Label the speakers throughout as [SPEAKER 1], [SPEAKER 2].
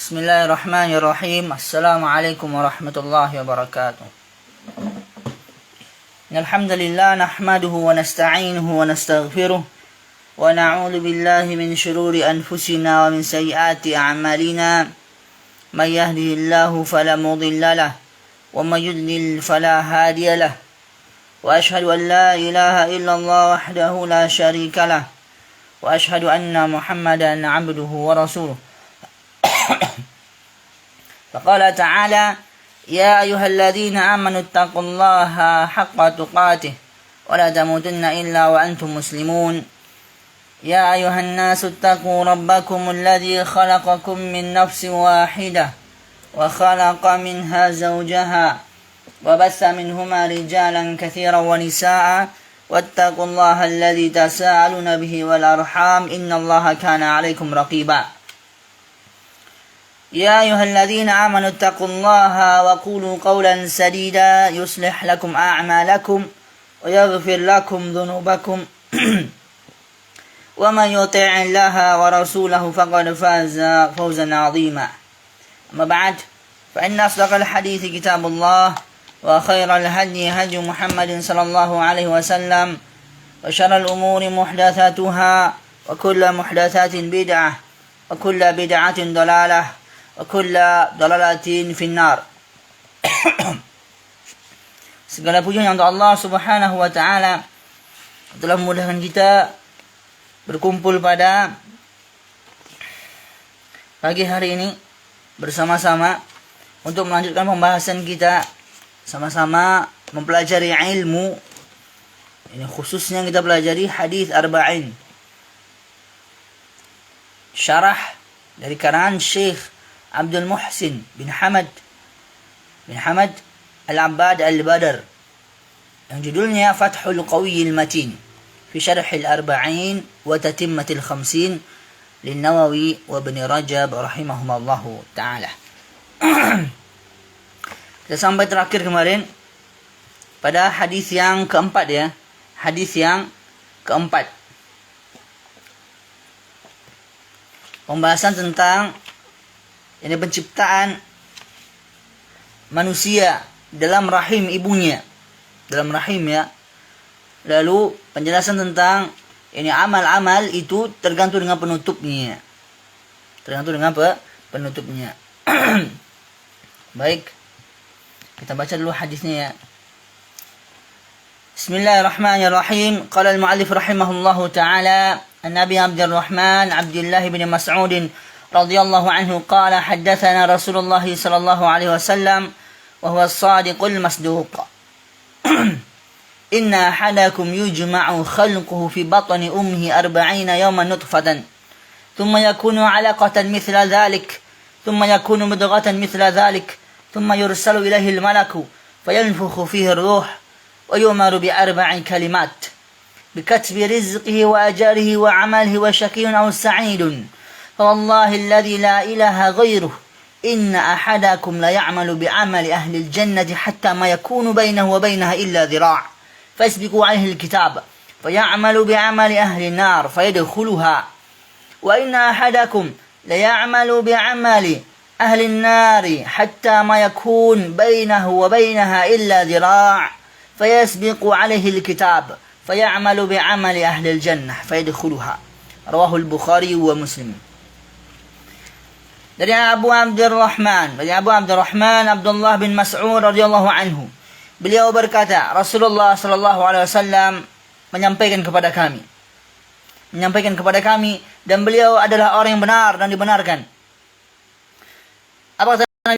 [SPEAKER 1] Bismillahirrahmanirrahim. Assalamualaikum warahmatullahi wabarakatuh. Alhamdulillah nahmaduhu wa nasta'inuhu wa nastaghfiruh wa na'udzu billahi min shururi anfusina wa min sayyiati a'malina. May yahdihillahu fala mudilla lahu wa may yudlil fala hadiya lahu. Wa ashhadu an la ilaha illallah wahdahu la syarika lahu wa ashhadu anna Muhammadan 'abduhu wa rasuluh. فقال تعالى يا أيها الذين آمنوا اتقوا الله حق تقاته ولا تموتن إلا وأنتم مسلمون يا أيها الناس اتقوا ربكم الذي خلقكم من نفس واحدة وخلق منها زوجها وبث منهما رجالا كثيرا ونساء واتقوا الله الذي تساءلون به والأرحام إن الله كان عليكم رقيبا يا أيها الذين آمنوا اتقوا الله وقولوا قولا سديدا يصلح لكم أعمالكم ويغفر لكم ذنوبكم ومن يطع الله ورسوله فقد فاز فوزا عظيما أما بعد فإن أصدق الحديث كتاب الله وخير الهدي هدي محمد صلى الله عليه وسلم وشر الأمور محدثاتها وكل محدثات بدعة وكل بدعة ضلالة وكل ضلالة في النار. Segala puji untuk Allah Subhanahu wa taala telah memudahkan kita berkumpul pada pagi hari ini bersama-sama untuk melanjutkan pembahasan kita sama-sama mempelajari ilmu. Ini khususnya kita pelajari hadis arba'in. Syarah dari karangan Syekh Abdul Muhsin bin Hamad Al-Abbad Al-Badr yang judulnya Fathul Qawiyil Matin fi Syarh Al-Arba'in wa Tatimmatil Khamsin Lin-Nawawi wa Ibn Rajab rahimahumallahu ta'ala. Kita sampai terakhir kemarin pada hadis yang keempat ya. Hadis yang keempat. Pembahasan tentang ini penciptaan manusia dalam rahim ibunya. Dalam rahim ya. Lalu penjelasan tentang ini amal-amal itu tergantung dengan penutupnya. Tergantung dengan penutupnya. Baik. Kita baca dulu hadisnya ya. Bismillahirrahmanirrahim. Qala al-mu'allif rahimahullahu ta'ala an-Nabi Abdurrahman Abdullah bin Mas'ud رضي الله عنه قال حدثنا رسول الله صلى الله عليه وسلم وهو الصادق المصدوق إن أحدكم يجمع خلقه في بطن أمه 40 يوما نطفة ثم يكون علقة مثل ذلك ثم يكون مضغة مثل ذلك ثم يرسل إليه الملك فينفخ فيه الروح ويؤمر ب4 كلمات بكتب رزقه وأجله وعمله وشقي أو سعيد فوالله الذي لا إله غيره إن أحدكم ليعمل بعمل أهل الجنة حتى ما يكون بينه وبينها إلا ذراع فيسبق عليه الكتاب فيعمل بعمل أهل النار فيدخلها وإن أحدكم ليعمل بعمل أهل النار حتى ما يكون بينه وبينها إلا ذراع فيسبق عليه الكتاب فيعمل بعمل أهل الجنة فيدخلها رواه البخاري ومسلم. Dari Abu Abdurrahman Abdullah bin Mas'ud radhiyallahu anhu, beliau berkata Rasulullah sallallahu alaihi wasallam menyampaikan kepada kami dan beliau adalah orang yang benar dan dibenarkan. Apa kata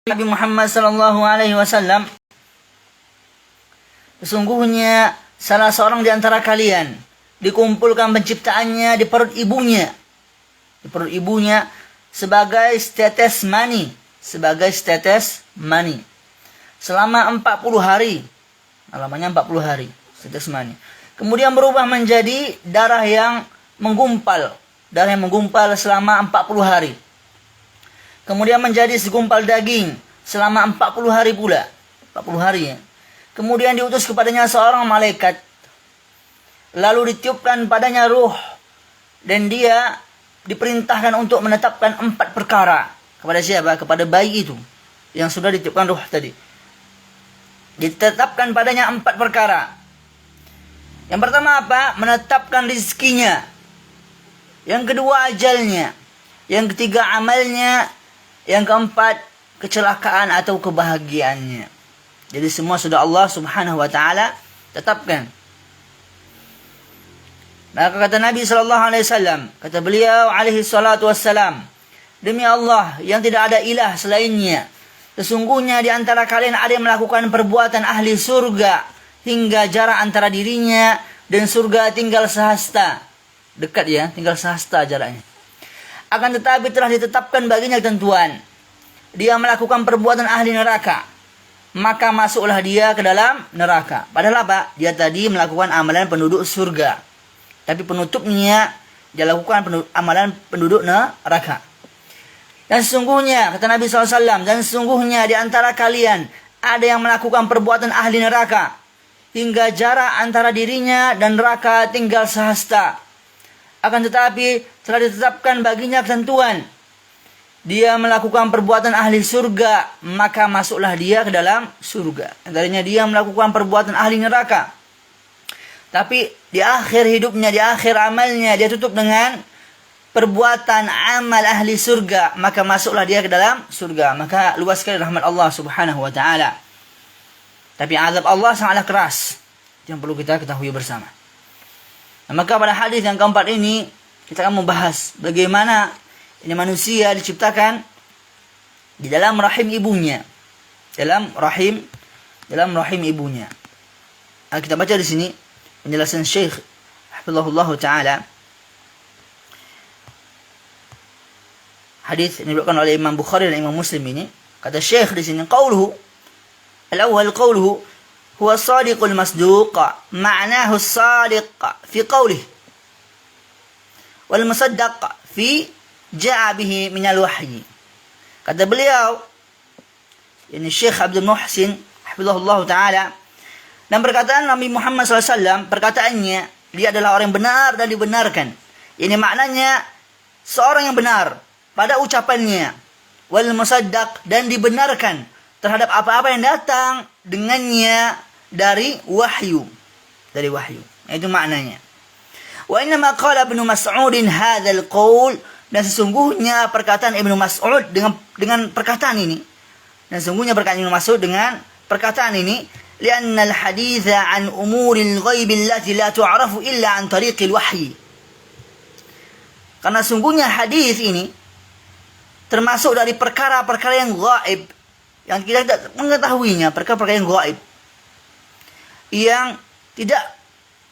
[SPEAKER 1] Nabi Muhammad sallallahu alaihi wasallam? Sesungguhnya salah seorang di antara kalian dikumpulkan penciptaannya di perut ibunya. Sebagai setetes mani. selama 40 hari. Lamanya 40 hari jasmani. Kemudian berubah menjadi darah yang menggumpal. Darah yang menggumpal selama 40 hari. Kemudian menjadi segumpal daging selama 40 hari pula. 40 hari ya. Kemudian diutus kepadanya seorang malaikat. Lalu ditiupkan padanya ruh. Dan dia diperintahkan untuk menetapkan 4 perkara. Kepada siapa? Kepada bayi itu. Yang sudah ditiupkan ruh tadi. Ditetapkan padanya 4 perkara. Yang pertama apa? Menetapkan rizkinya. Yang kedua ajalnya. Yang ketiga amalnya. Yang keempat kecelakaan atau kebahagiaannya. Jadi semua sudah Allah subhanahu wa ta'ala tetapkan. Maka kata Nabi SAW, kata beliau alaihi salatu wassalam, demi Allah yang tidak ada ilah selainnya, sesungguhnya di antara kalian ada yang melakukan perbuatan ahli surga hingga jarak antara dirinya dan surga tinggal sehasta. Dekat ya, tinggal sehasta jaraknya. Akan tetapi telah ditetapkan baginya ketentuan. Dia melakukan perbuatan ahli neraka, maka masuklah dia ke dalam neraka. Padahal apa? Dia tadi melakukan amalan penduduk surga. Tapi penutupnya dia lakukan amalan penduduk neraka. Dan sesungguhnya, kata Nabi SAW, dan sesungguhnya di antara kalian ada yang melakukan perbuatan ahli neraka, hingga jarak antara dirinya dan neraka tinggal sehasta. Akan tetapi telah ditetapkan baginya ketentuan. Dia melakukan perbuatan ahli surga, maka masuklah dia ke dalam surga. Antaranya dia melakukan perbuatan ahli neraka. Tapi di akhir hidupnya, di akhir amalnya, dia tutup dengan perbuatan amal ahli surga, maka masuklah dia ke dalam surga. Maka luas sekali rahmat Allah subhanahu wa ta'ala. Tapi azab Allah sangatlah keras. Itu yang perlu kita ketahui bersama. Nah, maka pada hadis yang keempat ini, kita akan membahas bagaimana ini manusia diciptakan di dalam rahim ibunya. Dalam rahim ibunya. Nah, kita baca di sini penjelasan Syekh hafizahullah taala. Hadis ini diriwayatkan oleh Imam Bukhari dan Imam Muslim ini. Kata Syekh di sini, qauluhu al-awwal qauluhu huwa sadiqul masduq, ma'nahu as-sadiq fi qawlihi wal musaddaq fi ja'a bihi min al-wahyi. Kata beliau, ini Syekh Abdul Muhsin hafizahullah taala, dan perkataan Nabi Muhammad SAW, perkataannya, dia adalah orang yang benar dan dibenarkan. Ini maknanya seorang yang benar pada ucapannya, wal musaddaq, dan dibenarkan terhadap apa-apa yang datang dengannya dari wahyu. Dari wahyu. Itu maknanya. Wa inna ma qala Ibnu Mas'udin hadzal qaul, dan sesungguhnya perkataan Ibnu Mas'ud dengan perkataan ini. Dan sesungguhnya perkataan Ibnu Mas'ud dengan perkataan ini, lianna al-haditha an umuril ghaib allati la tu'rafu illa an tariqil wahyi. Karena sungguhnya hadis ini termasuk dari perkara-perkara yang gaib, yang kita tidak mengetahuinya, perkara-perkara yang gaib, yang tidak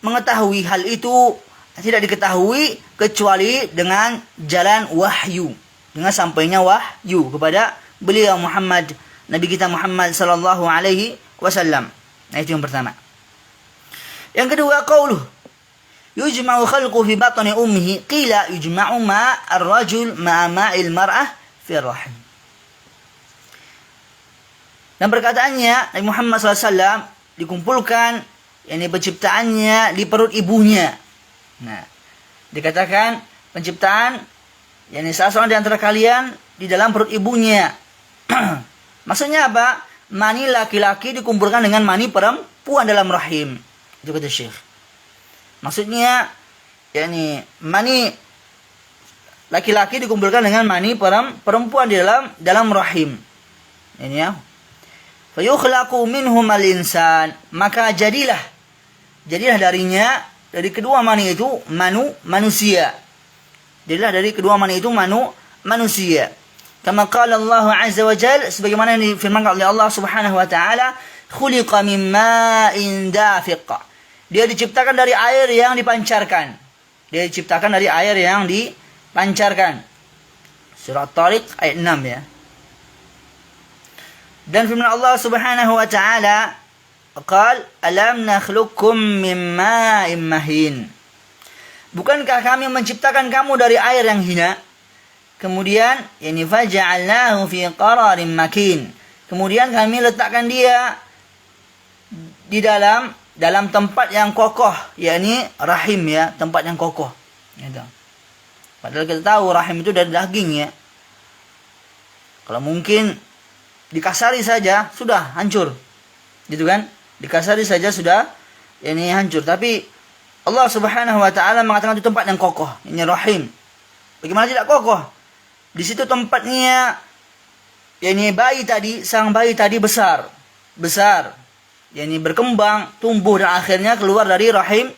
[SPEAKER 1] mengetahui hal itu, tidak diketahui kecuali dengan jalan wahyu, dengan sampainya wahyu kepada beliau Muhammad, Nabi kita Muhammad sallallahu alaihi wasallam. Nah, itu yang pertama. Yang kedua, qauluh yujma'u khalqu fi batni ummihi, qila yujma'u ma ar-rajul ma'a ma'il mar'ah fi rahim. Dan perkataannya Nabi Muhammad SAW dikumpulkan, yakni penciptaannya di perut ibunya. Nah, dikatakan penciptaan, yakni salah seorang di antara kalian di dalam perut ibunya. Maksudnya apa? Mani laki-laki dikumpulkan dengan mani perempuan dalam rahim. Itu kata Syekh. Maksudnya, yakni mani laki-laki dikumpulkan dengan mani perempuan di dalam rahim. Ini ya. Fayukhlaqu minhum al-insan, maka jadilah darinya, dari kedua mani itu manusia. Jadilah dari kedua mani itu manusia. Kama qala Allah azza wa jalla, sebagaimana difirmankan oleh Allah subhanahu wa ta'ala, khuliqa min ma'in dafiq. Dia diciptakan dari air yang dipancarkan. Surah Tariq ayat 6 ya. Dan firman Allah Subhanahu wa taala, qal alam nakhluqukum min ma'in mahin. Bukankah kami menciptakan kamu dari air yang hina? Kemudian yani faja'alnahu fi qararin makin. Kemudian kami letakkan dia di dalam tempat yang kokoh, yakni rahim ya, tempat yang kokoh. Gitu. Padahal kita tahu rahim itu dari daging ya. Kalau mungkin dikasari saja sudah hancur. Gitu kan? Dikasari saja sudah yakni hancur. Tapi Allah Subhanahu wa taala mengatakan itu tempat yang kokoh, ini rahim. Bagaimana tidak kokoh? Di situ tempatnya yakni sang bayi tadi besar. yakni berkembang, tumbuh dan akhirnya keluar dari rahim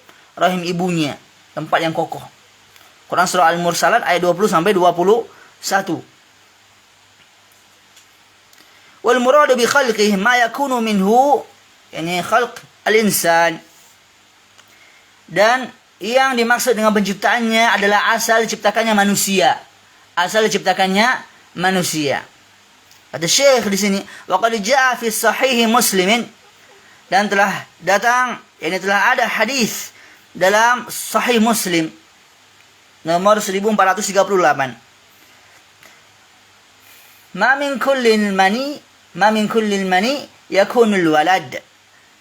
[SPEAKER 1] ibunya, tempat yang kokoh. Quran surah Al-Mursalat ayat 20 sampai 21. Wal muradu bi khalqihi ma yakunu minhu, yakni khalq al-insan. Dan yang dimaksud dengan penciptaannya adalah asal diciptakannya manusia. Kata Syekh di sini, wa qad jaa fi sahih Muslimin, dan telah datang, ini telah ada hadis dalam Sahih Muslim nomor 1438. Ma min kullil mani yakunul walad.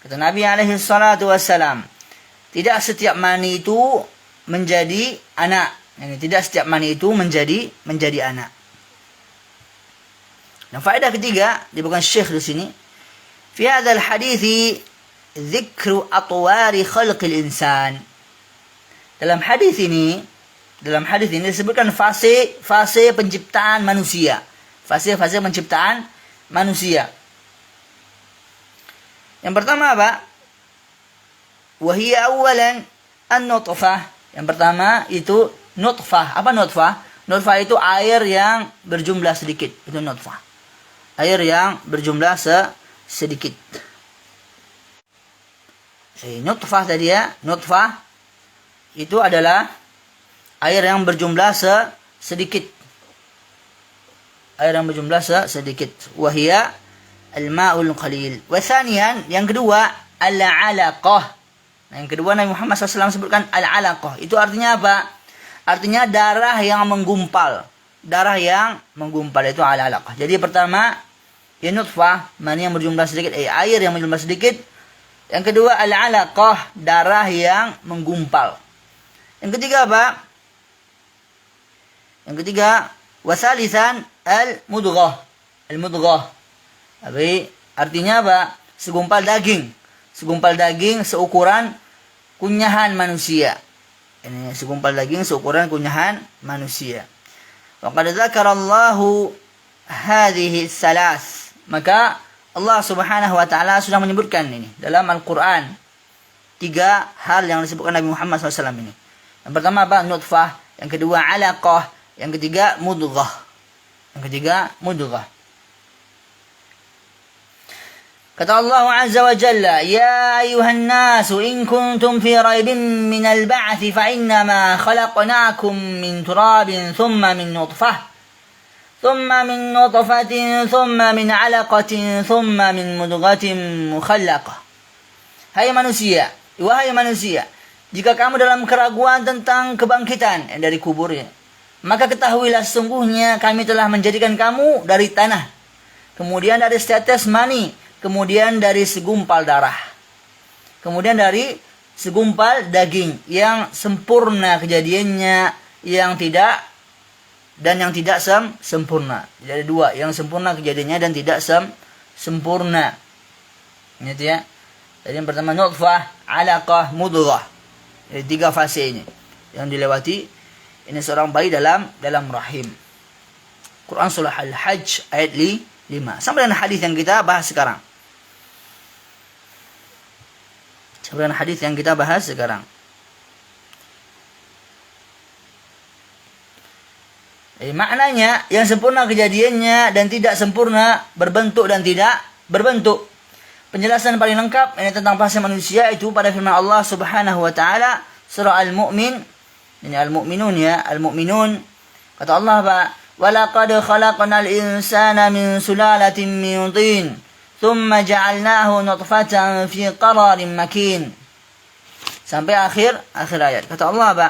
[SPEAKER 1] Kata Nabi alaihi salatu wassalam, tidak setiap mani itu menjadi anak. Yani tidak setiap mani itu menjadi anak. Dan faedah ketiga diberikan Syekh di sini, fi hadzal hadithi dzikru atwari khalqil insan. Dalam hadis ini disebutkan fase penciptaan manusia. Fase penciptaan manusia. Yang pertama apa? Wahia awalan an-nutfah. Yang pertama itu nutfah. Apa nutfah? Nutfah itu air yang berjumlah sedikit. Itu nutfah. Air yang berjumlah sedikit. Nutfah tadi ya. Nutfah itu adalah air yang berjumlah sedikit. Air yang berjumlah sedikit. Wahia al-ma'ul qalil. Wasanian, yang kedua, al-alaqah. Nah, yang kedua Nabi Muhammad SAW sebutkan al-alaqah. Itu artinya apa? Artinya darah yang menggumpal. Darah yang menggumpal itu al-alaqah. Jadi pertama, ya nutfah, mani yang berjumlah sedikit, air yang berjumlah sedikit. Yang kedua, al-alaqah, darah yang menggumpal. Yang ketiga apa? Yang ketiga, wasalisan al-mudghah. Al-mudghah. Tapi artinya apa? Segumpal daging. Segumpal daging seukuran kunyahan manusia. Ini segumpal daging seukuran kunyahan manusia. Wa qad dzakarallahu hadhihi salas. Maka Allah Subhanahu wa taala sudah menyebutkan ini dalam Al-Qur'an. 3 hal yang disebutkan Nabi Muhammad SAW ini. Yang pertama apa? Nutfah. Yang kedua alaqah. Yang ketiga mudghah. Kata Allah Azza wa Jalla, ya ayuhan nasu in kuntum fi raibin minal ba'thi fa innama khalaqnakum min turabin thumma min nutfah thumma min nutfatin thumma min alaqatin thumma min mudghatin mukhallaqah. Wahai manusia, jika kamu dalam keraguan tentang kebangkitan dari kuburnya, maka ketahuilah sesungguhnya kami telah menjadikan kamu dari tanah, kemudian dari setetes mani, kemudian dari segumpal darah, kemudian dari segumpal daging yang sempurna kejadiannya, yang tidak sempurna. Jadi 2, yang sempurna kejadiannya dan tidak sempurna. Ini ya. Jadi yang pertama nutfah, alaqah, mudghah. Jadi 3 fase ini yang dilewati ini seorang bayi dalam rahim. Quran surah Al-Hajj ayat 5. Sampai dengan hadis yang kita bahas sekarang. Maknanya yang sempurna kejadiannya dan tidak sempurna berbentuk dan tidak berbentuk. Penjelasan paling lengkap ini tentang fase manusia itu pada firman Allah Subhanahu wa taala surah Al-Mu'min. Ini Al-Mu'minun ya, Al-Mu'minun. Kata Allah, walaqad khalaqnal insana min sulalatin min tin thumma ja'alnahu nutfatan fi qararin makin. Sampai akhir ayat. Kata Allah apa?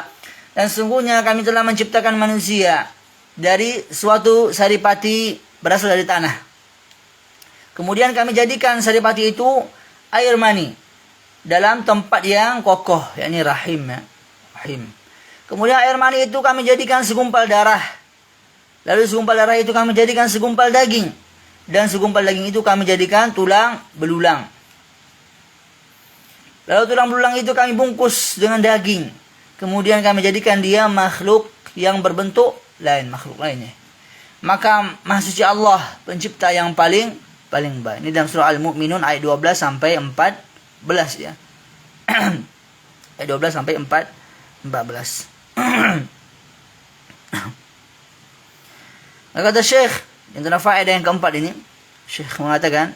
[SPEAKER 1] Dan sungguhnya kami telah menciptakan manusia dari suatu saripati berasal dari tanah. Kemudian kami jadikan saripati itu air mani dalam tempat yang kokoh, yakni rahim, ya. Rahim. Kemudian air mani itu kami jadikan segumpal darah. Lalu segumpal darah itu kami jadikan segumpal daging. Dan segumpal daging itu kami jadikan tulang belulang. Lalu tulang belulang itu kami bungkus dengan daging. Kemudian kami jadikan dia makhluk yang berbentuk lain, makhluk lainnya. Maka Maha Suci Allah, pencipta yang paling baik. Ini dalam surah Al-Mu'minun ayat 12 sampai 14, ya. Ayat 12 sampai 14. Kata Syekh, yang tentang faedah yang keempat ini, Syekh mengatakan,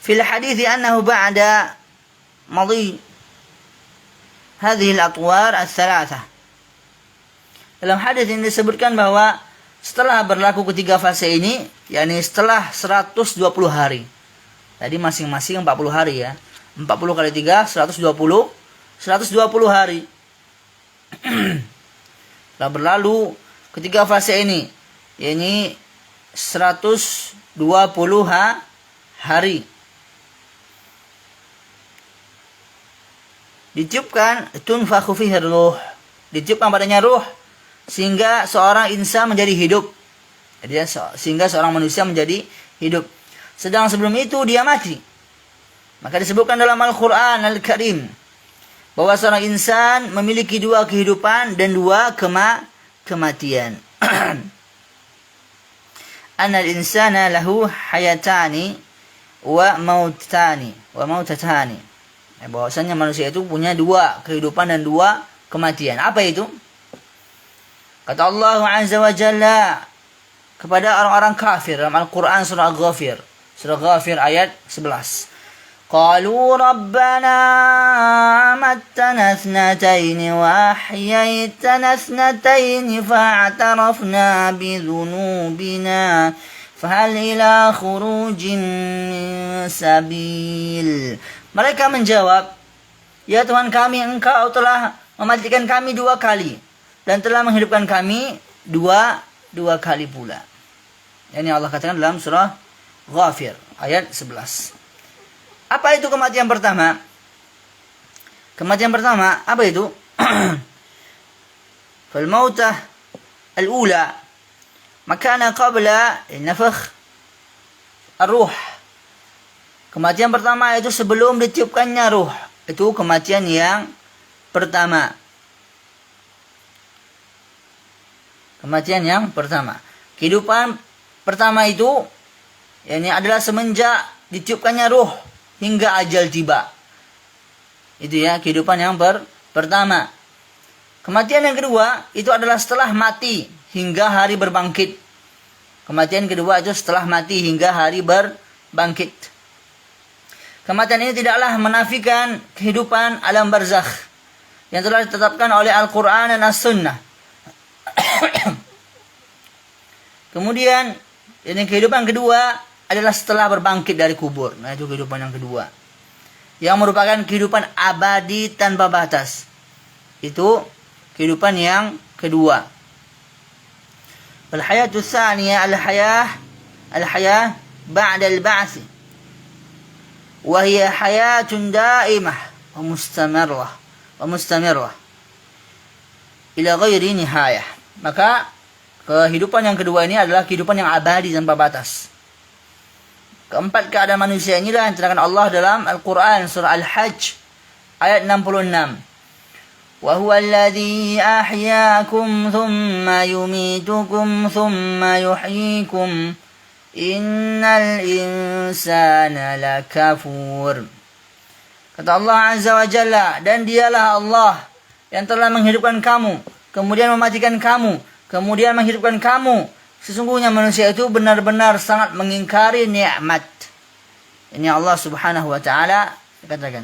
[SPEAKER 1] fil hadithi annahu ba'da madhi hadhihi al-atwar al-thalathah. Dalam hadis ini disebutkan bahwa setelah berlaku ketiga fase ini, yakni setelah 120 hari. Tadi masing-masing 40 hari, ya. 40 kali 3, 120 hari. Telah berlalu ketiga fase ini, yakni 120 hari. Ditiupkan tunfakhu fihi ruh. Ditiupkan padanya ruh sehingga seorang insan menjadi hidup. Jadi sehingga seorang manusia menjadi hidup. Sedang sebelum itu dia mati. Maka disebutkan dalam Al-Qur'an Al-Karim bahwa seorang insan memiliki dua kehidupan dan dua kematian. Annal insana lahu hayatani wa mautatani. Bahwasanya manusia itu punya dua kehidupan dan dua kematian. Apa itu? Kata Allah Azza wa Jalla kepada orang-orang kafir dalam Al-Quran surah Ghafir. Surah Ghafir ayat 11. Qalu Rabbana amattana thnataini wa ahyaitana thnataini fa'atarafna bidhunubina fahal ila khurujin min sabil. Mereka menjawab, ya Tuhan kami, Engkau telah mematikan kami 2 kali dan telah menghidupkan kami dua kali pula. Ini Allah katakan dalam surah Ghafir ayat 11. Apa itu kematian pertama? Kematian pertama apa itu? Fal mautah al-ula makana qabla nafakh ar-ruh. Kematian pertama itu sebelum ditiupkannya ruh. Itu kematian yang pertama. Kematian yang pertama. Kehidupan pertama itu ini adalah semenjak ditiupkannya ruh hingga ajal tiba. Itu ya kehidupan yang pertama. Kematian yang kedua itu adalah setelah mati hingga hari berbangkit. Kematian kedua itu setelah mati hingga hari berbangkit. Kematian ini tidaklah menafikan kehidupan alam barzakh yang telah ditetapkan oleh Al-Quran dan As-Sunnah. Kemudian ini kehidupan kedua adalah setelah berbangkit dari kubur. Nah itu kehidupan yang kedua, yang merupakan kehidupan abadi tanpa batas. Itu kehidupan yang kedua. Al-hayatu tsaniyah al-hayah ba'da al-ba'ts wa hiya hayatun da'imah wa mustamirrah ila ghairi nihayah. Maka kehidupan yang kedua ini adalah kehidupan yang abadi tanpa batas. Keempat keadaan manusia inilah yang diterangkan Allah dalam Al-Quran surah Al-Hajj ayat 66. Wa huwa alladhi ahyaakum thumma yumitukum thumma yuhyikum innal insana lakafur. Kata Allah Azza wa Jalla, dan dialah Allah yang telah menghidupkan kamu, kemudian mematikan kamu, kemudian menghidupkan kamu. Sesungguhnya manusia itu benar-benar sangat mengingkari nikmat. Ini Allah Subhanahu wa taala katakan.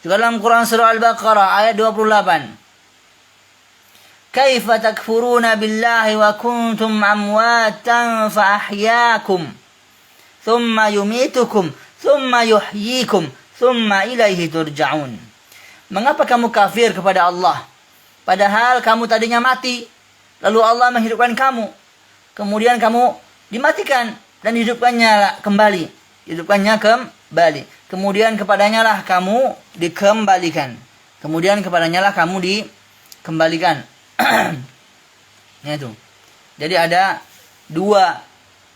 [SPEAKER 1] Juga dalam Quran surah Al-Baqarah ayat 28. kaifa takfuruna billahi wa kuntum amwatan fa ahyaakum thumma yumitukum thumma yuhyikum thumma ilaihi turja'un. Mengapa kamu kafir kepada Allah padahal kamu tadinya mati, lalu Allah menghidupkan kamu, kemudian kamu dimatikan dan hidupkannya kembali, kemudian kepadanya lah kamu dikembalikan, Ya itu. Jadi ada dua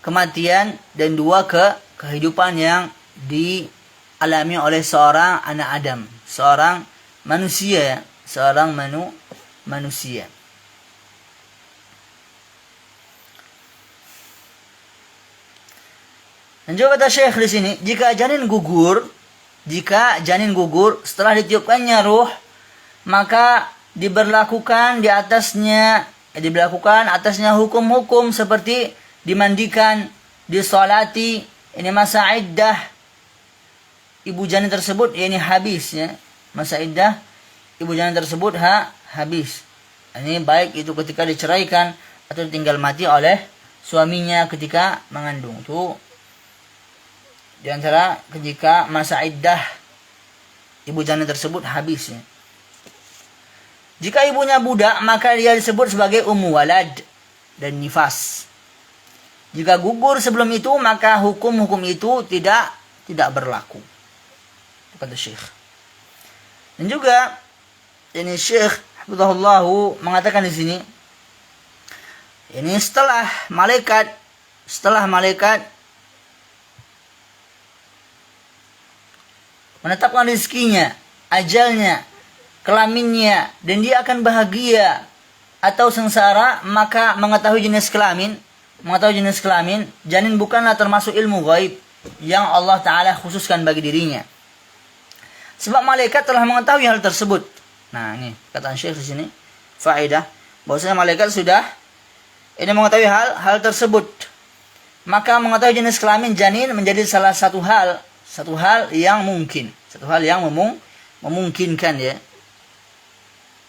[SPEAKER 1] kematian dan dua kehidupan yang dialami oleh seorang anak Adam, seorang manusia, manusia. Dan juga kata Syekh di sini, jika janin gugur setelah ditiupkannya ruh, maka diberlakukan atasnya hukum-hukum seperti dimandikan, disolati, ini masa iddah ibu janin tersebut, ini habis ya. Masa iddah ibu janin tersebut habis. Ini baik itu ketika diceraikan atau tinggal mati oleh suaminya ketika mengandung. Itu di antara ketika masa iddah ibu janin tersebut habis ya. Jika ibunya budak, maka dia disebut sebagai ummu walad dan nifas. Jika gugur sebelum itu, maka hukum-hukum itu tidak berlaku. Kata Syekh. Dan juga ini Syekh hafizahullahu mengatakan di sini, ini setelah malaikat menetapkan rezekinya, ajalnya, kelaminnya, dan dia akan bahagia atau sengsara, maka mengetahui jenis kelamin, janin bukanlah termasuk ilmu gaib yang Allah Ta'ala khususkan bagi dirinya. Sebab malaikat telah mengetahui hal tersebut. Nah, ini kata Syekh di sini, faedah bahwasanya malaikat sudah mengetahui hal tersebut. Maka mengetahui jenis kelamin janin menjadi salah satu hal yang mungkin, memungkinkan ya.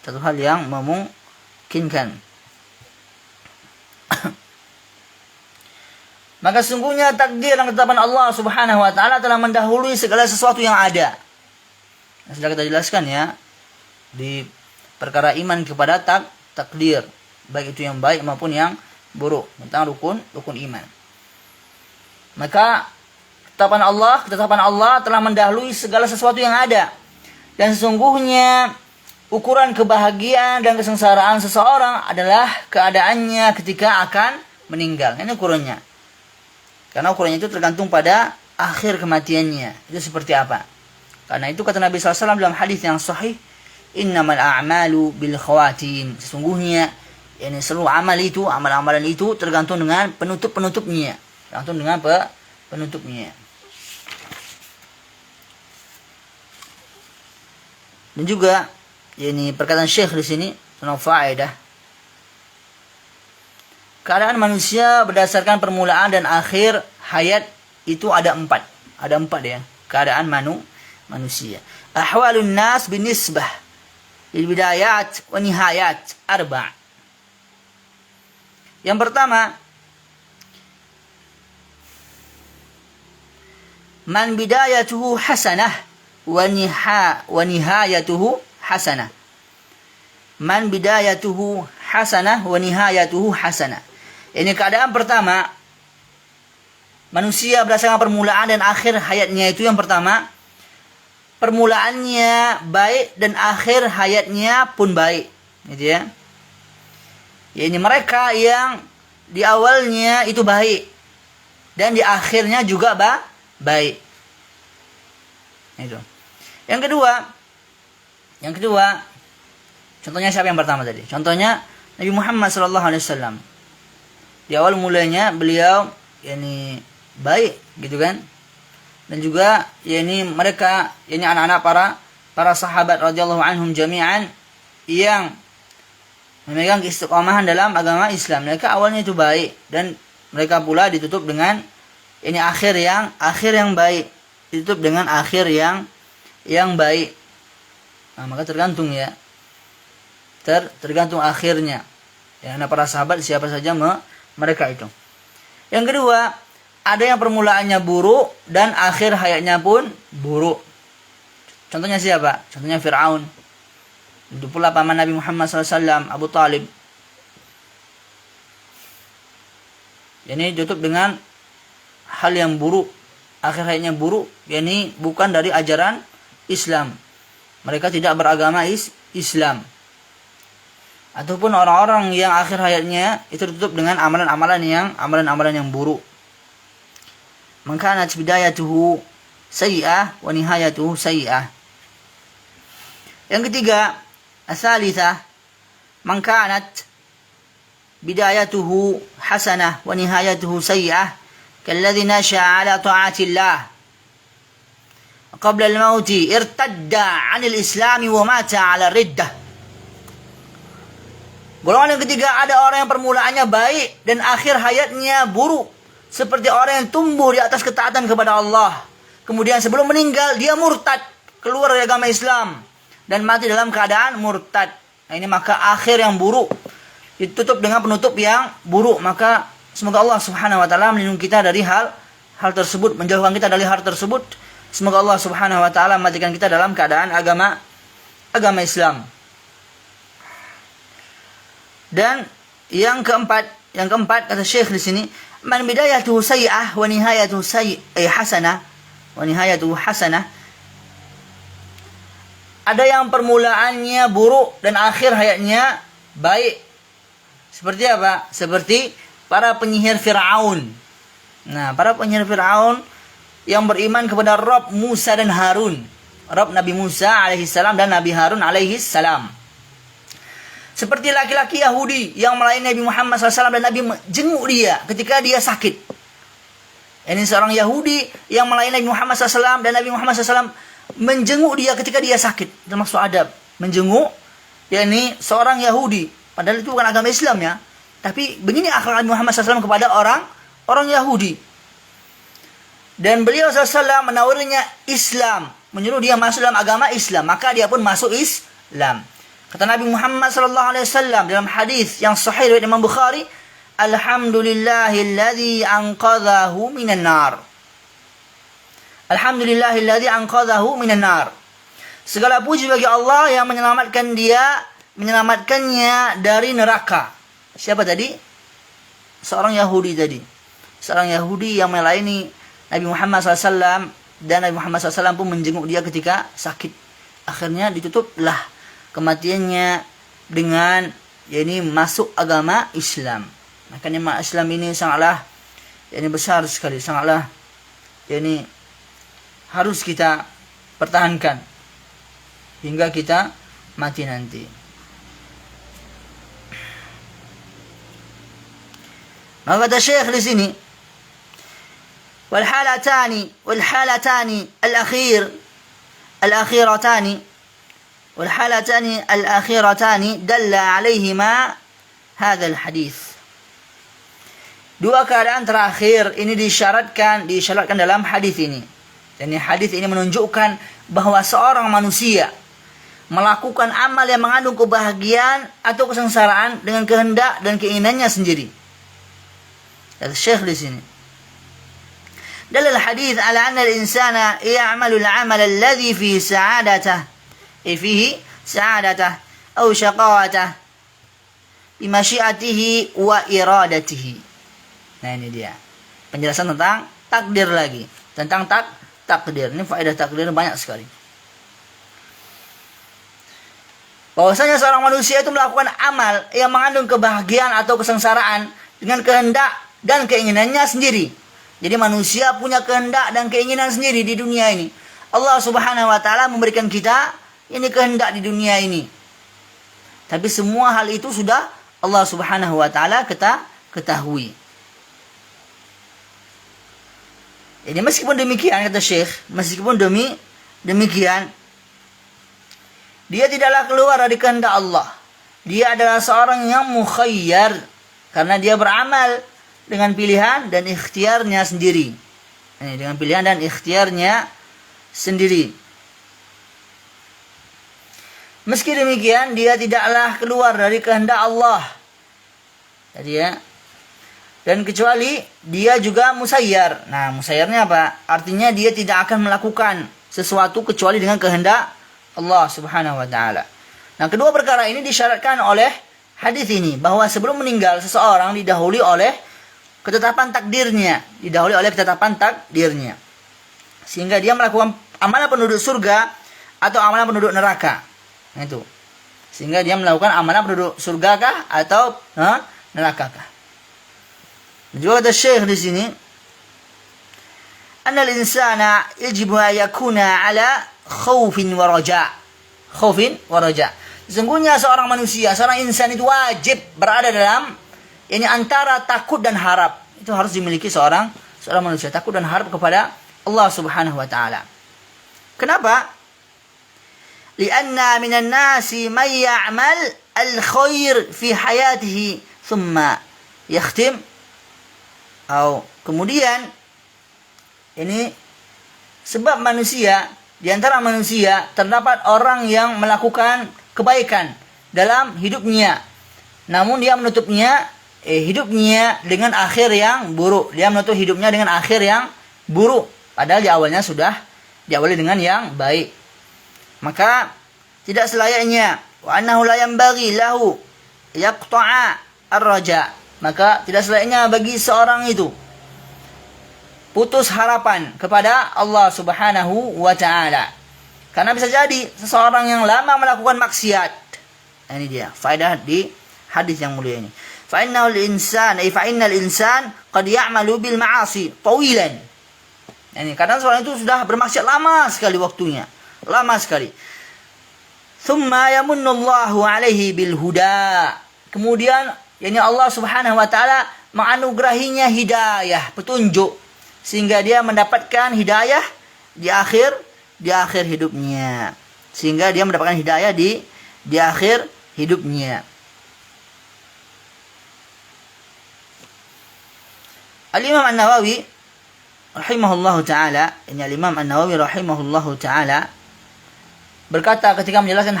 [SPEAKER 1] Satu hal yang memungkinkan. Maka sungguhnya takdir dan ketetapan Allah Subhanahu wa taala telah mendahului segala sesuatu yang ada. Sudah kita jelaskan ya di perkara iman kepada takdir, baik itu yang baik maupun yang buruk, tentang rukun iman. Maka ketetapan Allah telah mendahului segala sesuatu yang ada. Dan sesungguhnya ukuran kebahagiaan dan kesengsaraan seseorang adalah keadaannya ketika akan meninggal. Ini ukurannya. Karena ukurannya itu tergantung pada akhir kematiannya. Itu seperti apa. Karena itu kata Nabi SAW dalam hadis yang sahih, innamal a'malu bil khawatim. Sesungguhnya seluruh amalan itu tergantung dengan penutupnya. Dan juga perkataan Syekh di sini tentang faedah. Keadaan manusia berdasarkan permulaan dan akhir hayat itu ada empat ya. Keadaan manusia. Ahwalun nas binisbah lil bidayat wa nihayat arba'. Yang pertama, man bidayatuhu hasanah wa nihayatuhu hasanah. Man bidayatuhu hasanah wa nihayatuhu hasanah. Ini keadaan pertama, manusia berdasarkan permulaan dan akhir hayatnya itu yang pertama, permulaannya baik dan akhir hayatnya pun baik, gitu ya. Ini mereka yang di awalnya itu baik dan di akhirnya juga baik. Itu. Yang kedua, contohnya siapa yang pertama tadi? Contohnya Nabi Muhammad SAW. Di awal mulanya beliau baik, gitu kan? Dan juga mereka anak-anak para sahabat radhiyallahu anhum jami'an yang memegang istiqomahan dalam agama Islam. Mereka awalnya itu baik dan mereka pula ditutup dengan akhir yang baik. Ditutup dengan akhir yang baik. Nah, maka tergantung tergantung akhirnya. Ya, nah para sahabat siapa saja mereka itu. Yang kedua, ada yang permulaannya buruk dan akhir hayatnya pun buruk. Contohnya siapa? Contohnya Fir'aun. Itu pula paman Nabi Muhammad SAW, Abu Talib. Ini tutup dengan hal yang buruk, akhir hayatnya buruk, yakni bukan dari ajaran Islam. Mereka tidak beragama Islam. Ataupun orang-orang yang akhir hayatnya itu tutup dengan amalan-amalan yang buruk. Man kanat bidayatuhu sayyi'ah wa nihayatuhu sayyi'ah. Yang ketiga, as-salitsah, man kanat bidayatuhu hasanah wa nihayatuhu sayyi'ah kalladzi nasha'a 'ala ta'atillah qabla al-maut irtadda 'anil islam wa mata 'ala riddah. Golongan yang ketiga, ada orang yang permulaannya baik dan akhir hayatnya buruk, seperti orang yang tumbuh di atas ketaatan kepada Allah, kemudian sebelum meninggal dia murtad, keluar dari agama Islam dan mati dalam keadaan murtad. Nah, ini maka akhir yang buruk, ditutup dengan penutup yang buruk. Maka semoga Allah Subhanahu wa taala melindungi kita dari hal tersebut, menjauhkan kita dari hal tersebut. Semoga Allah Subhanahu wa taala mematikan kita dalam keadaan agama Islam. Dan yang keempat kata Syekh di sini, man bidayatuhu sayyi'ah wa nihayatuhu hasanah wa nihayatuhu hasanah. Ada yang permulaannya buruk dan akhir hayatnya baik. Seperti apa? Seperti para penyihir Fir'aun. Nah, para penyihir Fir'aun yang beriman kepada Rabb Musa dan Harun. Rabb Nabi Musa alaihissalam dan Nabi Harun alaihissalam. Seperti laki-laki Yahudi yang melayani Nabi Muhammad SAW dan Nabi jenguk dia ketika dia sakit. Ini seorang Yahudi yang melayani Nabi Muhammad SAW dan Nabi Muhammad SAW menjenguk dia ketika dia sakit. Termasuk adab. Menjenguk, yakni seorang Yahudi. Padahal itu bukan agama Islam ya. Tapi begini akhlak Nabi Muhammad SAW kepada orang Yahudi. Dan beliau SAW menawarinya Islam. Menyuruh dia masuk dalam agama Islam. Maka dia pun masuk Islam. Kata Nabi Muhammad SAW dalam hadis yang sahih riwayat Imam Bukhari, Alhamdulillahilladzi anqadhahu minan nar. Alhamdulillahilladzi anqadhahu minan nar. Segala puji bagi Allah yang menyelamatkannya dari neraka. Siapa tadi? Seorang Yahudi tadi. Seorang Yahudi yang melayani Nabi Muhammad SAW dan Nabi Muhammad SAW pun menjenguk dia ketika sakit. Akhirnya ditutuplah kematiannya dengan masuk agama Islam. Maka nikmat Islam ini sangatlah besar sekali, sangatlah harus kita pertahankan hingga kita mati nanti. Maka kata Syekh di sini, wal halatani والحالتان الأخيرتان دل عليهما هذا الحديث. Dua keadaan terakhir ini disyaratkan dalam hadis ini. Dan hadis ini menunjukkan bahwa seorang manusia melakukan amal yang mengandung kebahagiaan atau kesengsaraan dengan kehendak dan keinginannya sendiri. Kata Syekh di sini, dalil hadis ala anna al-insana ya'malu al-'amal alladhi fi sa'adatihi fihi sa'adatah atau syaqawatah bimasyiatihi wa iradatihi. Nah, ini dia penjelasan tentang takdir lagi, tentang takdir. Ini faedah takdir banyak sekali. Bahwasanya seorang manusia itu melakukan amal yang mengandung kebahagiaan atau kesengsaraan dengan kehendak dan keinginannya sendiri. Jadi manusia punya kehendak dan keinginan sendiri di dunia ini. Allah Subhanahu wa taala memberikan kita ini kehendak di dunia ini. Tapi semua hal itu sudah Allah Subhanahu wa taala ketahui. Ini meskipun demikian, kata Syekh, meskipun demikian, dia tidaklah keluar dari kehendak Allah. Dia adalah seorang yang mukhayyar karena dia beramal dengan pilihan dan ikhtiarnya sendiri. Dengan pilihan dan ikhtiarnya sendiri. Meski demikian, dia tidaklah keluar dari kehendak Allah. Jadi ya. Dan kecuali dia juga musayyar. Nah, musayyarnya apa? Artinya dia tidak akan melakukan sesuatu kecuali dengan kehendak Allah Subhanahu wa taala. Nah, kedua perkara ini disyaratkan oleh hadis ini, bahwa sebelum meninggal seseorang didahului oleh ketetapan takdirnya, sehingga dia melakukan amalan penduduk surga atau amalan penduduk neraka. Nah, itu. Sehingga dia melakukan amalan penduduk surga kah atau neraka kah. Juga kata Syekh di sini, "Anna al-insana yajibu an yakuna ala khaufin wa raja." Khaufin wa raja. Sesungguhnya seorang manusia, seorang insan itu wajib berada dalam antara takut dan harap. Itu harus dimiliki seorang manusia, takut dan harap kepada Allah Subhanahu wa taala. Kenapa? Lianna minan nasi man ya'mal al-khair fi hayatihi thumma yakhtim. Kemudian ini sebab manusia, di antara manusia terdapat orang yang melakukan kebaikan dalam hidupnya, namun dia menutupnya hidupnya dengan akhir yang buruk. Dia menutup hidupnya dengan akhir yang buruk, padahal di awalnya sudah diawali dengan yang baik. Maka tidak selayaknya, wa annahu la yanbaghi lahu yaqta'a ar-raja. Maka tidak selayaknya bagi seorang itu putus harapan kepada Allah Subhanahu wa taala. Karena bisa jadi seseorang yang lama melakukan maksiat. Ini dia faedah di hadis yang mulia ini. Fa innal insan qad ya'malu bil ma'asi tawilan. Ini karena seorang itu sudah bermaksiat lama sekali waktunya, lama sekali. Thumma yamunnullahu alaihi bil huda. Kemudian Allah Subhanahu wa taala menganugerahinya hidayah, petunjuk, sehingga dia mendapatkan hidayah di akhir hidupnya. Sehingga dia mendapatkan hidayah di akhir hidupnya. Al-Imam An-Nawawi rahimahullahu taala, Al-Imam An-Nawawi rahimahullahu taala berkata ketika menjelaskan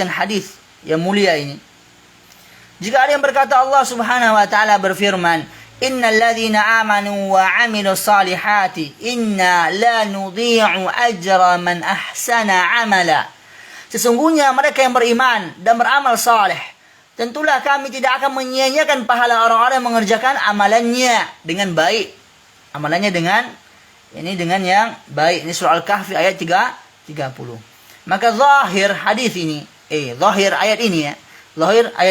[SPEAKER 1] hadis yang mulia ini, jika ada yang berkata Allah Subhanahu wa taala berfirman, "Innal ladzina amanu wa 'amilus salihati inna la nudhi'u ajra man ahsana 'amala." Sesungguhnya mereka yang beriman dan beramal saleh, tentulah kami tidak akan menyia-nyiakan pahala orang-orang yang mengerjakan amalannya dengan baik. Amalannya dengan yang baik. Ini surah Al-Kahfi ayat 30. Maka zahir hadis ini, zahir ayat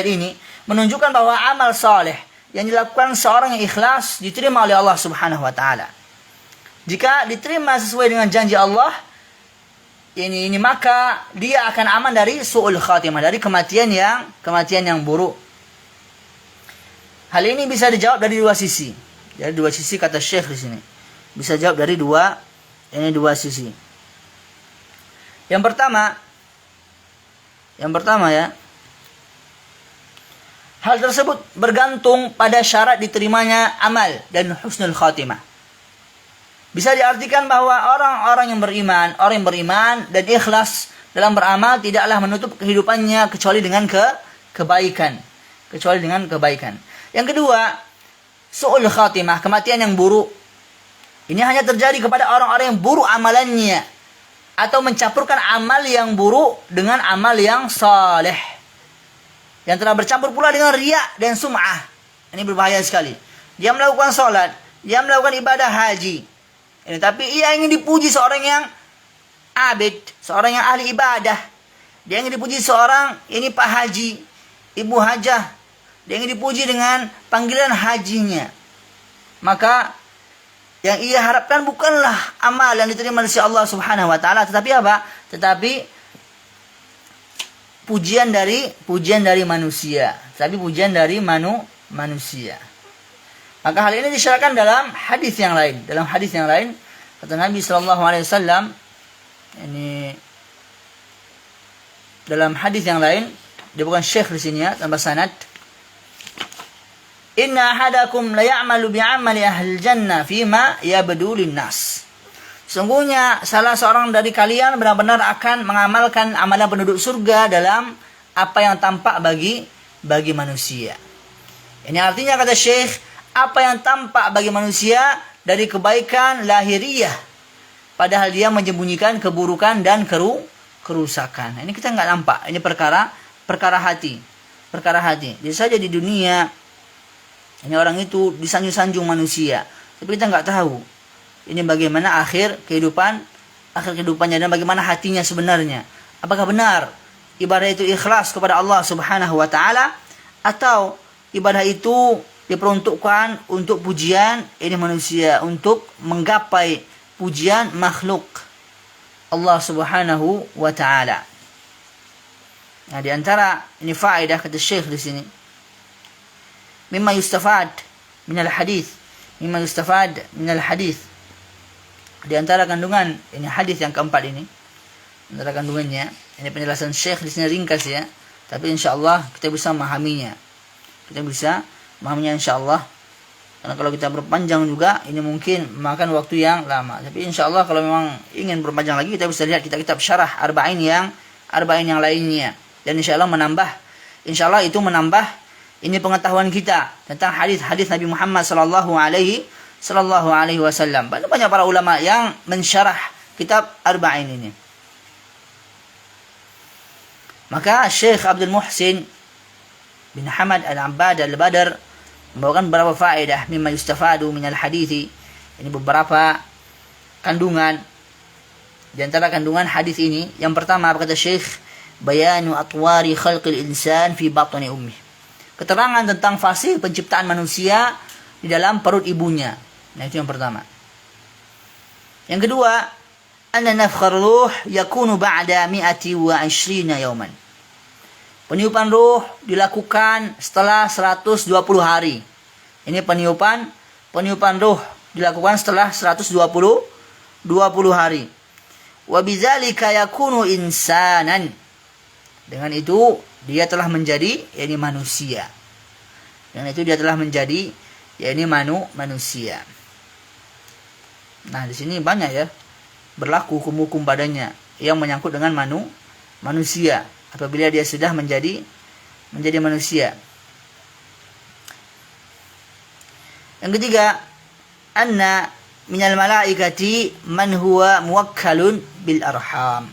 [SPEAKER 1] ini menunjukkan bahwa amal saleh yang dilakukan seorang yang ikhlas diterima oleh Allah Subhanahu wa taala. Jika diterima sesuai dengan janji Allah, maka dia akan aman dari su'ul khatimah, dari kematian yang buruk. Hal ini bisa dijawab dari dua sisi. Dari dua sisi kata Syekh di sini. Bisa jawab dari dua sisi. Yang pertama ya, hal tersebut bergantung pada syarat diterimanya amal dan husnul khatimah. Bisa diartikan bahwa orang yang beriman dan ikhlas dalam beramal tidaklah menutup kehidupannya kecuali dengan kebaikan. Yang kedua, su'ul khatimah, kematian yang buruk. Ini hanya terjadi kepada orang-orang yang buruk amalannya, atau mencampurkan amal yang buruk dengan amal yang saleh, yang telah bercampur pula dengan riya dan sum'ah. Ini berbahaya sekali. Dia melakukan salat, dia melakukan ibadah haji, tapi ia ingin dipuji seorang yang abid, seorang yang ahli ibadah. Dia ingin dipuji seorang pak haji, ibu hajah. Dia ingin dipuji dengan panggilan hajinya. Maka yang ia harapkan bukanlah amal yang diterima oleh Allah Subhanahu wa taala, tetapi apa? Tetapi pujian dari manusia. Maka hal ini disyaratkan dalam hadis yang lain. Kata Nabi sallallahu alaihi wasallam, ini dalam hadis yang lain, dia bukan syekh di sini ya, tanpa sanad. Inna ahadakum la ya'malu bi'amali ahli jannah fima yabdu linnas. Sungguhnya salah seorang dari kalian benar-benar akan mengamalkan amalan penduduk surga dalam apa yang tampak bagi manusia. Ini artinya kata Syekh, apa yang tampak bagi manusia dari kebaikan lahiriah, padahal dia menyembunyikan keburukan dan kerusakan. Ini kita nggak nampak. Ini perkara hati. Bisa saja di dunia ini orang itu disanjung-sanjung manusia, tapi kita nggak tahu ini bagaimana akhir kehidupannya dan bagaimana hatinya sebenarnya. Apakah benar ibadah itu ikhlas kepada Allah Subhanahu wa taala, atau ibadah itu diperuntukkan untuk pujian ini manusia, untuk menggapai pujian makhluk Allah Subhanahu wa taala. Nah, di antara ini faedah kata Syekh di sini, mimma yustafad minal hadis, di antara kandungan ini hadis yang keempat ini, antara kandungannya, ini penjelasan Syekh di sini ringkas ya, tapi insyaallah kita bisa memahaminya. Insyaallah. Karena kalau kita berpanjang juga ini mungkin memakan waktu yang lama. Tapi insyaallah kalau memang ingin berpanjang lagi, kita bisa lihat kitab syarah arba'in yang lainnya. Dan insyaallah itu menambah ini pengetahuan kita tentang hadis-hadis Nabi Muhammad sallallahu alaihi wasallam. Banyak para ulama yang mensyarah kitab arba'in ini. Maka Syekh Abdul Muhsin bin Hamad Al-Abbad Al-Badr membawakan beberapa faedah mimma yustafadu minal hadithi. Ini beberapa kandungan. Di antara kandungan hadis ini, yang pertama kata Syekh, bayanu atwari khalqil insan fi batni ummi. Keterangan tentang fase penciptaan manusia di dalam perut ibunya. Nah, itu yang pertama. Yang kedua, anna nafkhar ruh yakunu ba'da 120 yawman. Peniupan ruh dilakukan setelah 120 hari. Ini peniupan ruh dilakukan setelah 120 hari. Wa bidzalika yakunu insanan. Dengan itu dia telah menjadi manusia. Manusia. Nah, di sini banyak ya berlaku hukum-hukum padanya yang menyangkut dengan manusia apabila dia sudah menjadi manusia. Yang ketiga, anna minal malaikati man huwa muwakkalun bil arham.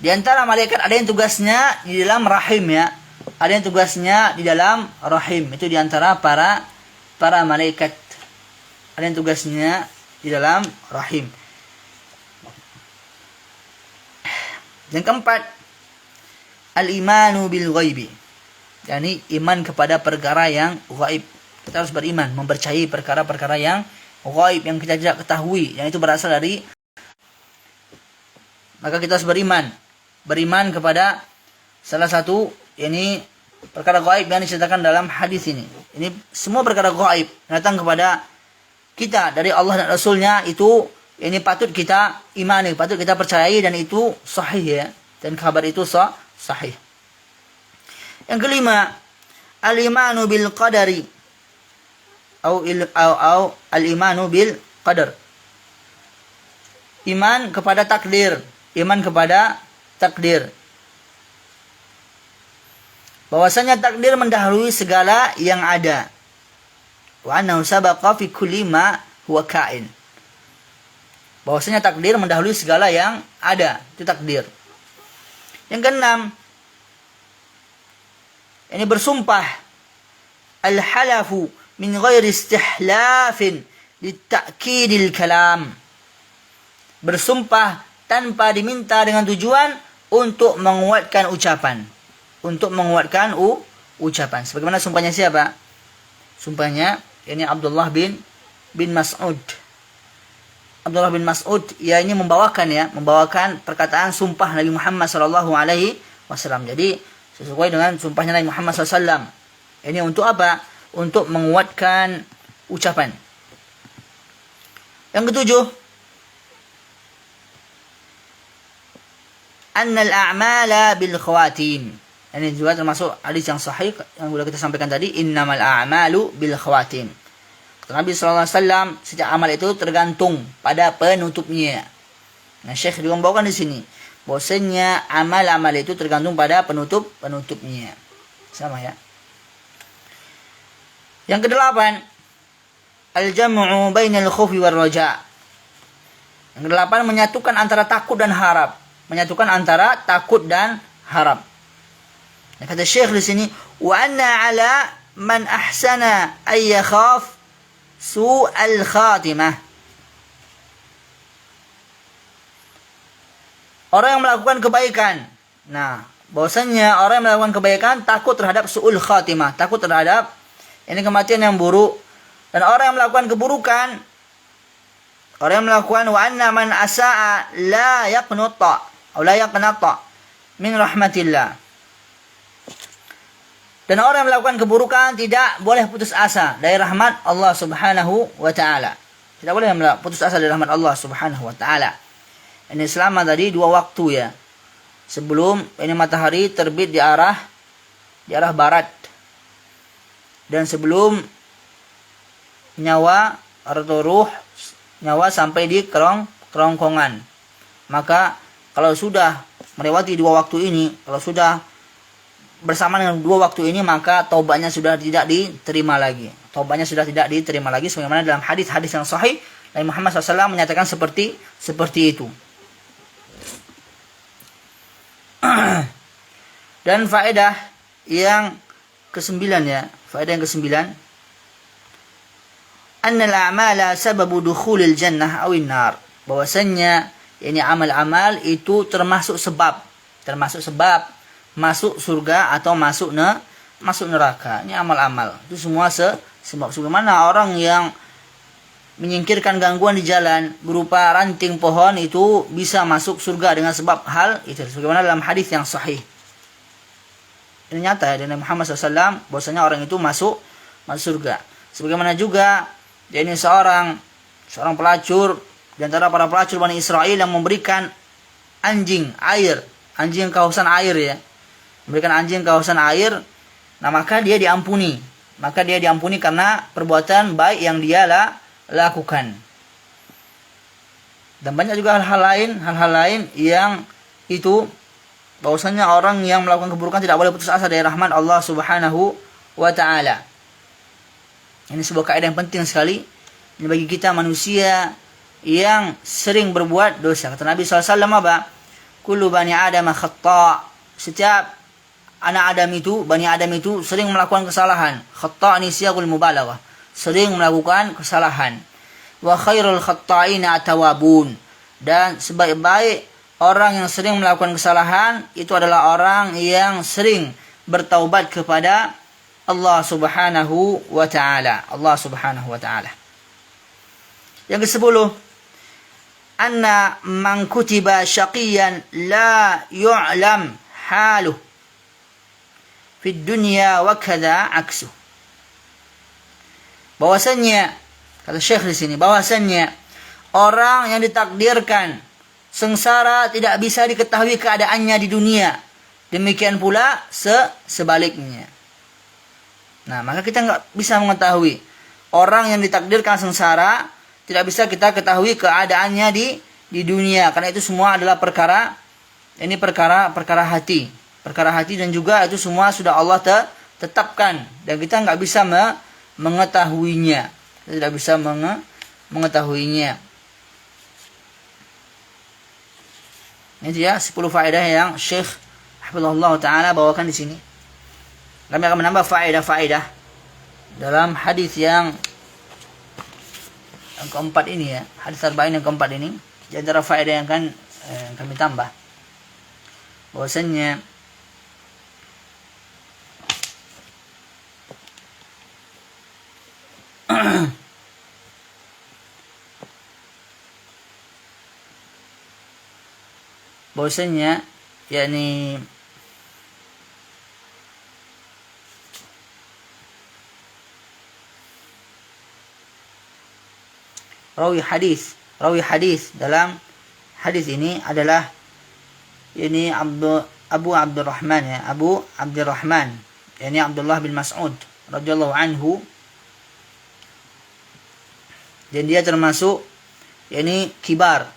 [SPEAKER 1] Di antara malaikat ada yang tugasnya di dalam rahim ya. Ada yang tugasnya di dalam rahim. Itu di antara para malaikat. Ada yang tugasnya di dalam rahim. Yang keempat, al-imanu bil ghaibi. Yani iman kepada perkara yang ghaib. Kita harus beriman, mempercayai perkara-perkara yang ghaib yang kita tidak ketahui, yang itu berasal dari, maka kita harus beriman kepada salah satu ini perkara gaib yang diceritakan dalam hadis ini. Ini semua perkara gaib datang kepada kita dari Allah dan Rasulnya, itu ini patut kita imani, patut kita percayai, dan itu sahih ya, dan kabar itu sahih. Yang kelima, al-imanu bil qadari atau al-imanu bil qadar. Iman kepada takdir. Bahwasanya takdir mendahului segala yang ada. Wa annahu sabaqa fi kulli ma huwa kain. Bahwasanya takdir mendahului segala yang ada, itu takdir. Yang keenam, ini bersumpah, al-halafu min ghairi istihlafin litakidil kalam. Bersumpah tanpa diminta dengan tujuan untuk menguatkan ucapan. Sebagaimana sumpahnya siapa? Sumpahnya ini Abdullah bin Mas'ud. Abdullah bin Mas'ud, ia ini membawakan perkataan sumpah Nabi Muhammad sallallahu alaihi wasallam. Jadi sesuai dengan sumpahnya Nabi Muhammad sallallahu alaihi wasallam. Ini untuk apa? Untuk menguatkan ucapan. Yang ketujuh, annal a'mala bil khawatim. Ini juga termasuk hadis yang sahih yang sudah kita sampaikan tadi, innamal a'malu bil khawatim. Nabi SAW, setiap amal itu tergantung pada penutupnya. Nah, Syekh juga membawakan di sini bahwasanya amal-amal itu tergantung pada penutupnya. Sama ya. Yang kedelapan, al-jam'u bainal khaufi war raja. Yang kedelapan, menyatukan antara takut dan harap. Menyatukan antara takut dan harap. Nah, kata Syekh di sini, wa anna ala man ahsana ay yakhaf su'al khatimah. Orang yang melakukan kebaikan. Nah, bahwasanya orang yang melakukan kebaikan takut terhadap su'ul khatimah, takut terhadap ini kematian yang buruk. Dan orang yang melakukan keburukan, orang yang melakukan wa anna man asaa la yaqnuta atau la yaqnata min rahmatillah. Dan orang yang melakukan keburukan tidak boleh putus asa dari rahmat Allah Subhanahu wa taala. Tidak boleh putus asa dari rahmat Allah Subhanahu wa taala. Ini selama tadi 2 waktu ya. Sebelum ini matahari terbit di arah barat. Dan sebelum nyawa atau ruh nyawa sampai di kerongkongan. Maka kalau sudah melewati 2 waktu ini, kalau sudah bersama dengan 2 waktu ini, maka taubatnya sudah tidak diterima lagi. Taubatnya sudah tidak diterima lagi, sebagaimana dalam hadis-hadis yang sahih Nabi Muhammad SAW menyatakan seperti itu. Dan faedah yang ke-9 ya, faedah yang ke-9, annal a'mala sababu dukhulil jannah awin nar. Bahwasanya ini amal-amal itu termasuk sebab masuk surga atau masuk neraka. Ini amal-amal. Itu semua sebab. Sebagaimana orang yang menyingkirkan gangguan di jalan berupa ranting pohon itu bisa masuk surga dengan sebab hal itu. Sebagaimana dalam hadis yang sahih. Ini nyata ya dari Muhammad SAW bahwasanya orang itu masuk surga. Sebagaimana juga ini seorang pelacur di antara para pelacur Bani Israel yang memberikan anjing yang kehausan air ya. Memberikan anjing kehausan air, nah maka dia diampuni. Karena perbuatan baik yang dia lakukan. Dan banyak juga hal-hal lain yang itu bahwasanya orang yang melakukan keburukan tidak boleh putus asa dari rahmat Allah Subhanahu wa taala. Ini sebuah kaidah yang penting sekali ini bagi kita manusia yang sering berbuat dosa. Kata Nabi SAW apa? Kullu bani Adam khata'. Setiap anak Bani Adam itu sering melakukan kesalahan. Khata' ini siyaqul mubalaghah. Sering melakukan kesalahan. Wa khairul khatta'ina at-tawwabun. Dan sebaik-baik orang yang sering melakukan kesalahan itu adalah orang yang sering bertaubat kepada Allah Subhanahu wa taala. Yang ke-10, anna man kutiba syaqiyan la yu'lam haluh fid dunya wa kadza aksu. Bahwasanya kata Syekh di sini, bahwasanya orang yang ditakdirkan sengsara tidak bisa diketahui keadaannya di dunia. Demikian pula sebaliknya. Nah, maka kita nggak bisa mengetahui orang yang ditakdirkan sengsara, tidak bisa kita ketahui keadaannya di dunia, karena itu semua adalah perkara hati. Perkara hati, dan juga itu semua sudah Allah tetapkan dan kita nggak bisa mengetahuinya. Kita tidak bisa mengetahuinya. Ini dia 10 faedah yang Syekh Hafizahullah Ta'ala bawakan di sini. Kami akan menambah faedah-faedah dalam hadis yang keempat ini ya. Hadis arba'in yang keempat ini. Di antara faedah yang akan kami tambah, bahwasanya yakni rawi hadis dalam hadis ini adalah ini Abu Abdurrahman ya, yani Abdullah bin Mas'ud radhiyallahu anhu. Dan dia termasuk kibar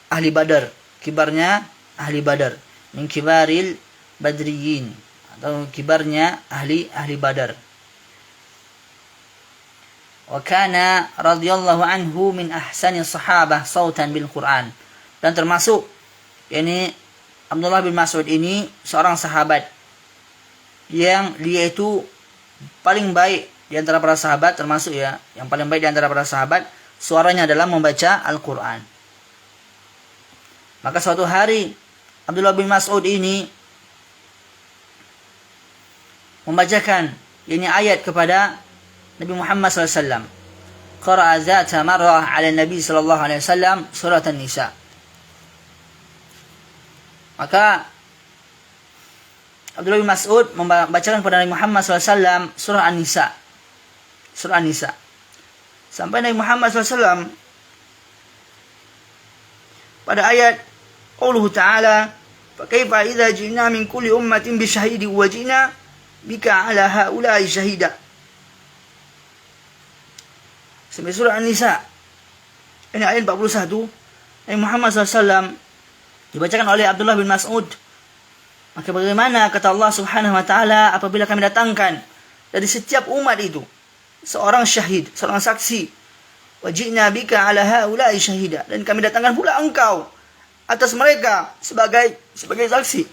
[SPEAKER 1] ahli Badar. Kibarnya ahli Badar. Min kibaril badriyin, atau kibarnya ahli Badar. Wa kana radhiyallahu anhu min ahsani sahabah sautan bil Quran. Dan termasuk Abdullah bin Mas'ud ini seorang sahabat yang dia itu paling baik di antara para sahabat, termasuk yang paling baik di antara para sahabat, suaranya adalah membaca Al-Quran. Maka suatu hari Abdullah bin Mas'ud ini membacakan ayat kepada Nabi Muhammad SAW. Qara'a zata marrah ala Nabi sallallahu alaihi wasallam surat An-Nisa. Maka Abdullah bin Mas'ud membacakan kepada Nabi Muhammad SAW surah An-Nisa. Surah An-Nisa. Sampai Nabi Muhammad SAW pada ayat Qauluhu ta'ala, فَكَيْفَ إِذَا جِئْنَا مِنْ كُلِّ أُمَّةٍ بِشَهِيدٍ وَجِئْنَا بِكَ عَلَى هَؤُلَاءِ شَهِيدًا. Sampai surah An-Nisa. Ini ayat 41. Nabi Muhammad SAW dibacakan oleh Abdullah bin Mas'ud. Maka bagaimana kata Allah Subhanahu wa taala apabila kami datangkan dari setiap umat itu seorang syahid, seorang saksi. Wajina bika ala haula'i syahida, dan kami datangkan pula engkau atas mereka sebagai saksi.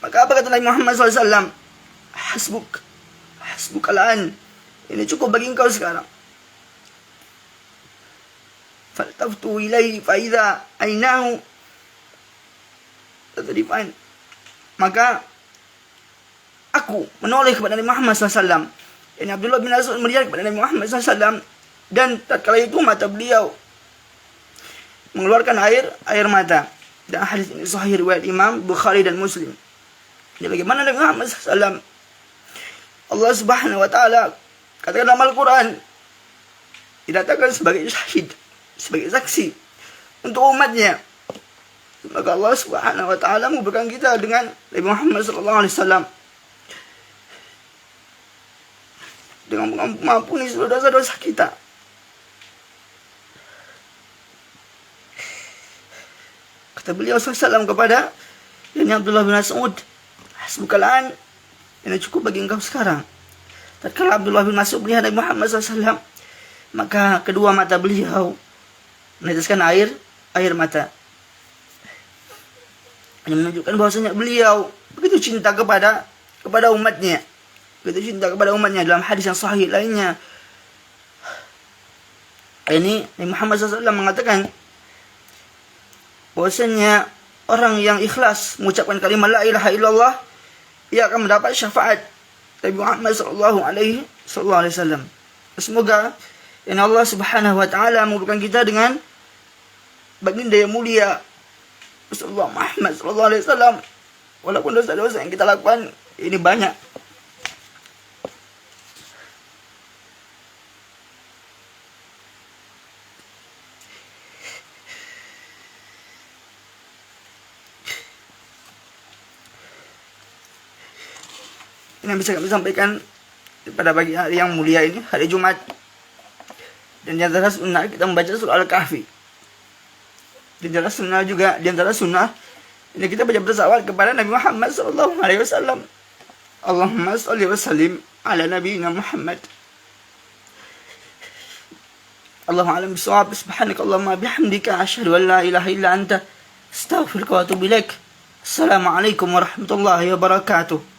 [SPEAKER 1] Maka apa kata Nabi Muhammad SAW? Hasbuk al-an. Ini cukup bagi engkau sekarang. Faltaftu ilaihi fa idza ainahu tadrifan. Maka aku menoleh kepada Nabi Muhammad SAW. Ini Abdullah bin Mas'ud melihat kepada Nabi Muhammad SAW, dan tatkala itu mata beliau mengeluarkan air mata. Dan hadis ini sahih riwayat Imam Bukhari dan Muslim. Jadi bagaimana Nabi Muhammad SAW, Allah Subhanahu wa taala katakan dalam Al-Quran, dikatakan sebagai syahid, sebagai saksi untuk umatnya. Maka Allah Subhanahu wa taala menguburkan kita dengan Nabi Muhammad SAW dengan mengampuni seluruh dosa-dosa kita. Kata beliau SAW kepada Abdullah bin Mas'ud, hasbukal an, ini cukup bagi engkau sekarang. Tatkala Abdullah bin Mas'ud melihat Nabi Muhammad SAW, maka kedua mata beliau meneteskan air mata. Ini menunjukkan bahwasanya beliau begitu cinta kepada umatnya. Begitu cinta kepada umatnya. Dalam hadis yang sahih lainnya, ini Nabi Muhammad SAW mengatakan bahwasanya orang yang ikhlas mengucapkan kalimat la ilaha illallah, ia akan mendapat syafaat Nabi Muhammad sallallahu alaihi wasallam. Semoga Allah Subhanahu wa taala menguburkan kita dengan baginda yang mulia Rasulullah Muhammad sallallahu alaihi wasallam. Walaupun dosa-dosa yang kita lakukan ini banyak. Ini yang bisa kami sampaikan pada pagi hari yang mulia ini, hari Jumat. Dan di antara sunnah kita membaca surah Al-Kahfi. Di antara sunnah juga, ini kita baca bersalawat kepada Nabi Muhammad SAW. Allahumma salli wa sallim ala nabiyina Muhammad. Allahumma alam bisawab. Subhanakallahumma bihamdika asyhadu an la ilaha illa anta astaghfiruka wa atubu ilaik. Assalamualaikum warahmatullahi wabarakatuh.